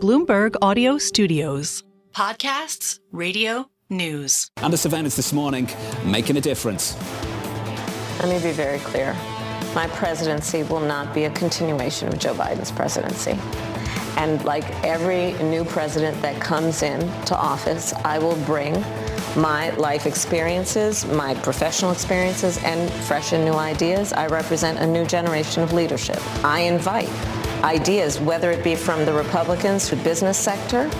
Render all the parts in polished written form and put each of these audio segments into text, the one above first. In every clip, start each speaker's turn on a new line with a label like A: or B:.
A: Bloomberg Audio Studios. Podcasts, radio, news.
B: Under surveillance this morning, making a difference.
C: Let me be very clear. My presidency will not be a continuation of Joe Biden's presidency. And like every new president that comes in to office, I will bring my life experiences, my professional experiences, and fresh and new ideas. I represent a new generation of leadership. I invite ideas, whether it be from the Republicans, the business sector,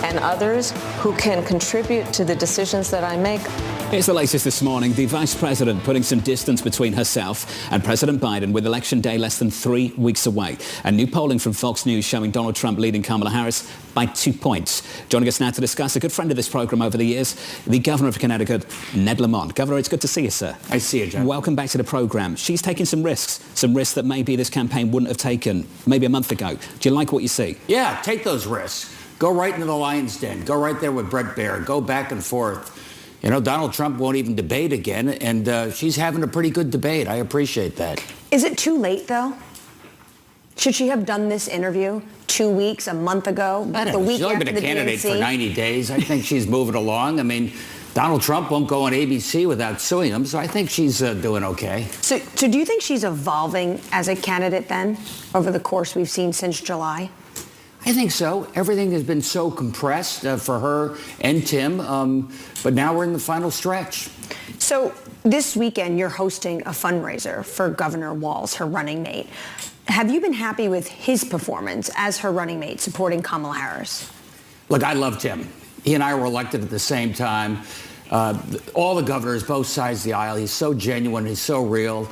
C: and others who can contribute to the decisions that I make.
B: Here's the latest this morning. The Vice President putting some distance between herself and President Biden with Election Day less than 3 weeks away. And new polling from Fox News showing Donald Trump leading Kamala Harris by 2 points. Joining us now to discuss, a good friend of this program over the years, the Governor of Connecticut, Ned Lamont. Governor, it's good to see you, sir.
D: I see you, John.
B: Welcome back to the program. She's taking some risks that maybe this campaign wouldn't have taken maybe a month ago. Do you like what you see?
D: Yeah, take those risks. Go right into the lion's den. Go right there with Bret Baier. Go back and forth. You know, Donald Trump won't even debate again, and she's having a pretty good debate. I appreciate that.
E: Is it too late, though? Should she have done this interview 2 weeks, a month ago?
D: I don't know. She's only been a candidate for 90 days. I think she's moving along. I mean, Donald Trump won't go on ABC without suing him, so I think she's doing okay.
E: So do you think she's evolving as a candidate then, over the course we've seen since July?
D: I think so. Everything has been so compressed for her and Tim, but now we're in the final stretch.
E: So this weekend, you're hosting a fundraiser for Governor Walz, her running mate. Have you been happy with his performance as her running mate, supporting Kamala Harris?
D: Look, I love Tim. He and I were elected at the same time. All the governors, both sides of the aisle, he's so genuine, he's so real.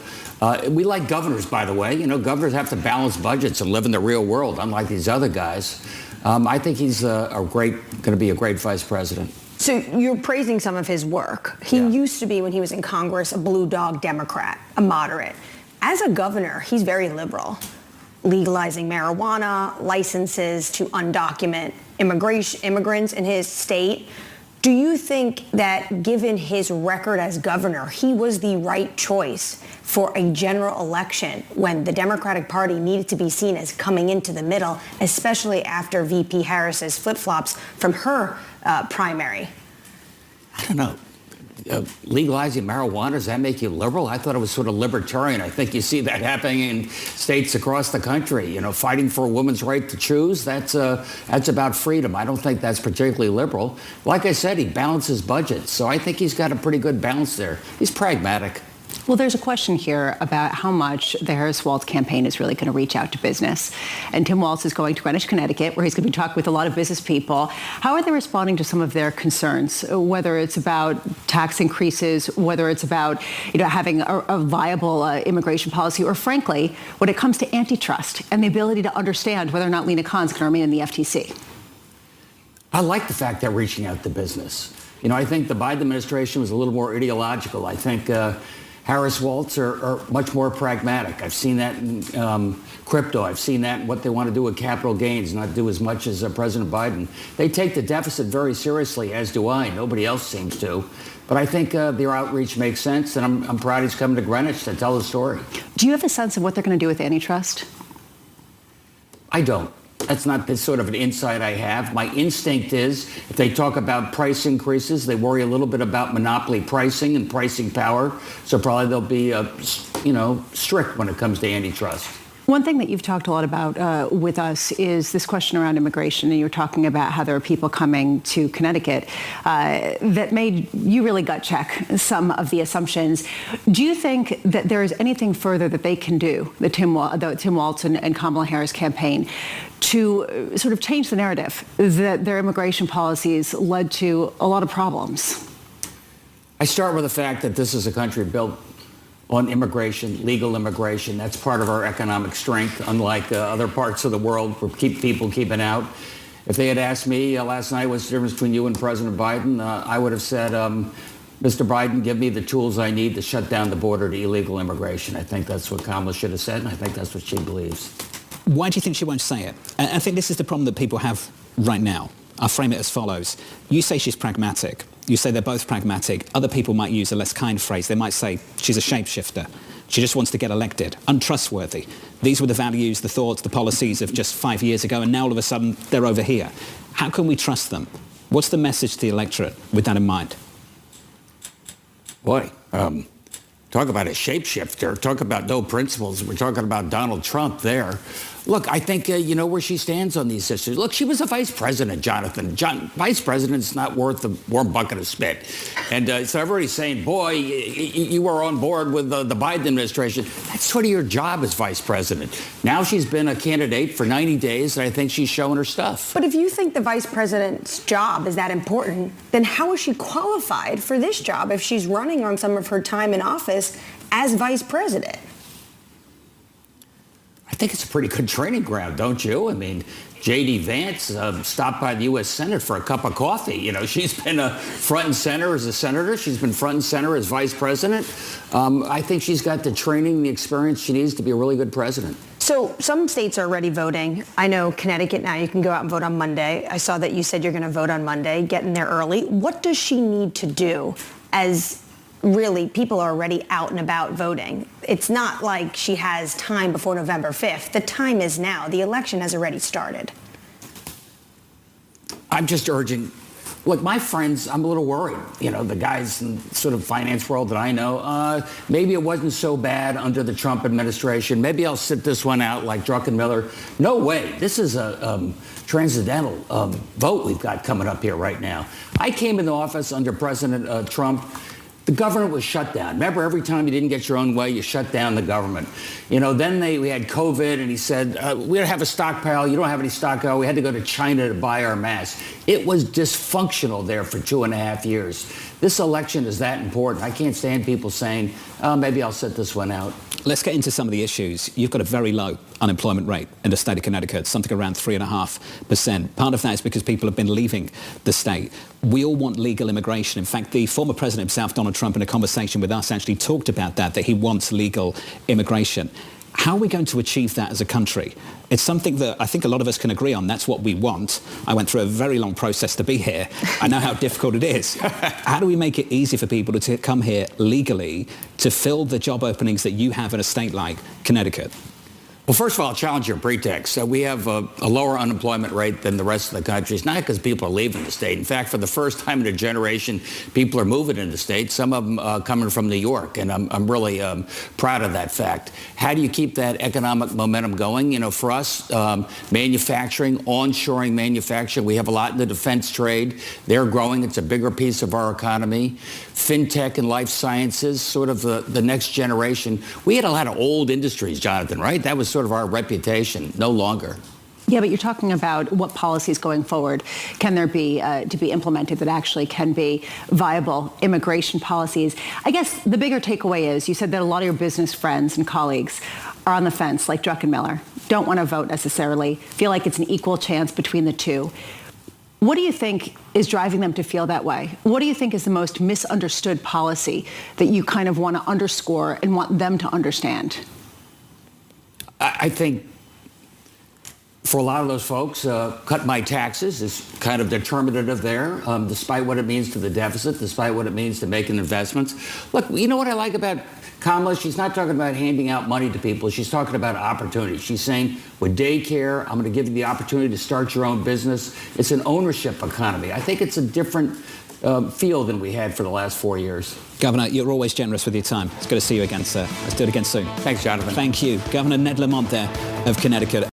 D: We like governors, by the way. You know, governors have to balance budgets and live in the real world, unlike these other guys. I think he's going to be a great vice president.
E: So you're praising some of his work. He used to be, when he was in Congress, a blue dog Democrat, a moderate. As a governor, he's very liberal, legalizing marijuana, licenses to undocumented immigrants in his state. Do you think that, given his record as governor, he was the right choice for a general election when the Democratic Party needed to be seen as coming into the middle, especially after VP Harris's flip-flops from her primary?
D: I don't know. Legalizing marijuana, does that make you liberal? I thought it was sort of libertarian. I think you see that happening in states across the country. You know, fighting for a woman's right to choose, that's about freedom. I don't think that's particularly liberal. Like I said, he balances budgets, so I think he's got a pretty good balance there. He's pragmatic.
F: Well, there's a question here about how much the Harris-Walz campaign is really going to reach out to business. And Tim Walz is going to Greenwich, Connecticut, where he's going to be talking with a lot of business people. How are they responding to some of their concerns, whether it's about tax increases, whether it's about, you know, having a viable immigration policy, or frankly, when it comes to antitrust and the ability to understand whether or not Lena Khan's going to remain in the FTC?
D: I like the fact they're reaching out to business. You know, I think the Biden administration was a little more ideological. I think Harris-Walz are much more pragmatic. I've seen that in crypto. I've seen that in what they want to do with capital gains, not do as much as President Biden. They take the deficit very seriously, as do I. Nobody else seems to. But I think their outreach makes sense, and I'm proud he's coming to Greenwich to tell the story.
F: Do you have a sense of what they're going to do with antitrust?
D: I don't. That's not the sort of an insight I have. My instinct is, if they talk about price increases, they worry a little bit about monopoly pricing and pricing power. So probably they'll be, strict when it comes to antitrust.
F: One thing that you've talked a lot about with us is this question around immigration, and you were talking about how there are people coming to Connecticut that made you really gut check some of the assumptions. Do you think that there is anything further that they can do, the Tim Walz and Kamala Harris campaign, to sort of change the narrative that their immigration policies led to a lot of problems?
D: I start with the fact that this is a country built on immigration, legal immigration. That's part of our economic strength, unlike other parts of the world where people keeping out. If they had asked me last night what's the difference between you and President Biden, I would have said, Mr. Biden, give me the tools I need to shut down the border to illegal immigration. I think that's what Kamala should have said, and I think that's what she believes.
B: Why do you think she won't say it? I think this is the problem that people have right now. I'll frame it as follows. You say she's pragmatic. You say they're both pragmatic. Other people might use a less kind phrase. They might say she's a shapeshifter. She just wants to get elected. Untrustworthy. These were the values, the thoughts, the policies of just 5 years ago, and now all of a sudden they're over here. How can we trust them? What's the message to the electorate with that in mind?
D: Boy, talk about a shapeshifter. Talk about no principles. We're talking about Donald Trump there. Look, I think you know where she stands on these issues. Look, she was a vice president, Jonathan. Vice president's not worth a warm bucket of spit. And so everybody's saying, boy, you were on board with the Biden administration. That's sort of your job as vice president. Now she's been a candidate for 90 days, and I think she's showing her stuff.
E: But if you think the vice president's job is that important, then how is she qualified for this job if she's running on some of her time in office as vice president?
D: I think it's a pretty good training ground, don't you? I mean, J.D. Vance stopped by the U.S. Senate for a cup of coffee. You know, she's been front and center as a senator. She's been front and center as vice president. I think she's got the training, the experience she needs to be a really good president.
E: So some states are already voting. I know Connecticut now, you can go out and vote on Monday. I saw that you said you're going to vote on Monday, get in there early. What does she need to do as really people are already out and about voting? It's not like she has time before November 5th. The time is now. The election has already started.
D: I'm just urging, look, my friends, I'm a little worried. You know, the guys in sort of finance world that I know, maybe it wasn't so bad under the Trump administration. Maybe I'll sit this one out like Druckenmiller. No way. This is a transcendental vote we've got coming up here right now. I came into office under President Trump. The government was shut down. Remember, every time you didn't get your own way, you shut down the government. You know, then we had COVID, and he said, we don't have a stockpile. You don't have any stockpile. We had to go to China to buy our masks. It was dysfunctional there for 2.5 years. This election is that important. I can't stand people saying, oh, maybe I'll sit this one out.
B: Let's get into some of the issues. You've got a very low unemployment rate in the state of Connecticut, something around 3.5%. Part of that is because people have been leaving the state. We all want legal immigration. In fact, the former president himself, Donald Trump, in a conversation with us actually talked about that he wants legal immigration. How are we going to achieve that as a country? It's something that I think a lot of us can agree on. That's what we want. I went through a very long process to be here. I know how difficult it is. How do we make it easy for people to come here legally to fill the job openings that you have in a state like Connecticut?
D: Well, first of all, I'll challenge your pretext. We have a lower unemployment rate than the rest of the country. It's not because people are leaving the state. In fact, for the first time in a generation, people are moving into the state, some of them coming from New York, and I'm really proud of that fact. How do you keep that economic momentum going? You know, for us, manufacturing, onshoring manufacturing, we have a lot in the defense trade. They're growing. It's a bigger piece of our economy. Fintech and life sciences, sort of the next generation. We had a lot of old industries, Jonathan, right? That was sort of our reputation. No longer.
F: Yeah, but you're talking about what policies going forward can there be to be implemented that actually can be viable immigration policies. I guess the bigger takeaway is you said that a lot of your business friends and colleagues are on the fence, like Druckenmiller, don't want to vote necessarily, feel like it's an equal chance between the two. What do you think is driving them to feel that way? What do you think is the most misunderstood policy that you kind of want to underscore and want them to understand?
D: I think for a lot of those folks, cut my taxes is kind of determinative there, despite what it means to the deficit, despite what it means to making investments. Look, you know what I like about Kamala? She's not talking about handing out money to people. She's talking about opportunity. She's saying, with daycare, I'm going to give you the opportunity to start your own business. It's an ownership economy. I think it's a different feel than we had for the last 4 years.
B: Governor, you're always generous with your time. It's good to see you again, sir. Let's do it again soon.
D: Thanks, Jonathan.
B: Thank you. Governor Ned Lamont there of Connecticut.